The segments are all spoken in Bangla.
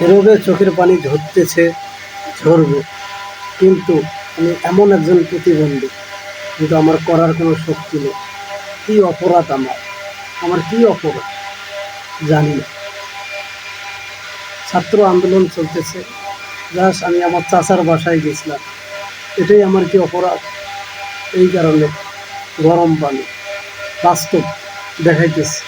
এভাবে চোখের পানি ঝরতেছে, ঝরবে, কিন্তু আমি এমন একজন প্রতিবন্ধী, কিন্তু আমার করার কোনো শক্তি নেই। কী অপরাধ আমার কী অপরাধ জানি না। ছাত্র আন্দোলন চলতেছে, জাস্ট আমি আমার চাচার বাসায় গেছিলাম, এটাই আমার কি অপরাধ? এই কারণে গরম পানি বাস্তব দেখাইতেছে।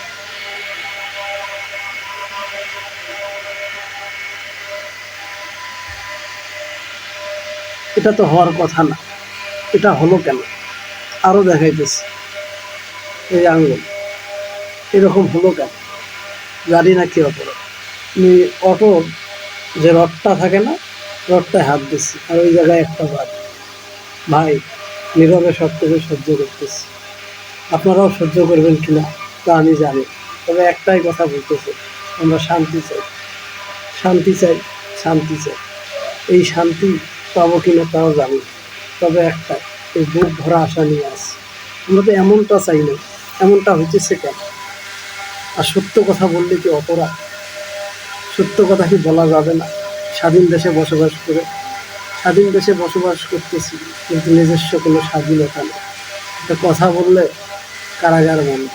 এটা তো হওয়ার কথা না, এটা হলো কেন? আরও দেখাইতেছে এই আঙ্গুল, এরকম হলো কেন? জানি না কি অপরাধ। আমি অটোর যে রডটা থাকে না, রডটায় হাত দিচ্ছি, আর ওই জায়গায় একটা বাদ। ভাই, নীরবে সব কিছু সহ্য করতেছি, আপনারাও সহ্য করবেন কিনা তা আমি জানি। তবে একটাই কথা বলতেছে, আমরা শান্তি চাই, শান্তি চাই, শান্তি চাই। এই শান্তি পাবো কিনা তাও জানি, তবে একটাই, এই বুক ভরা আশা নিয়ে আসি। আমরা তো এমনটা চাই না, এমনটা হইতেছে কেন? আর সত্য কথা বললে কি অপরাধ? সত্য কথা কি বলা যাবে না? স্বাধীন দেশে বসবাস করে, স্বাধীন দেশে বসবাস করতেছি, কিন্তু নিজস্ব কোনো স্বাধীনতা নেই। একটা কথা বললে কারাগার বন্ধ।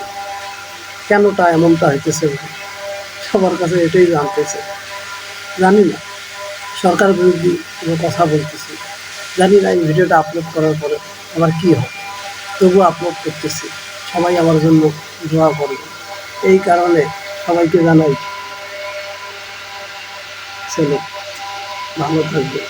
কেনটা এমনটা হইতেছে ভাই? সবার কাছে এটাই জানতে চাই। জানি না, সরকার বিরোধী কোনো কথা বলতেছি, জানি না এই ভিডিওটা আপলোড করার পরে আমার কী হবে, তবুও আপলোড করতেছি। সবাই আমার জন্য দোয়া করবে। এই কারণে সবাইকে জানাই, ছেলে ভালো থাকবে।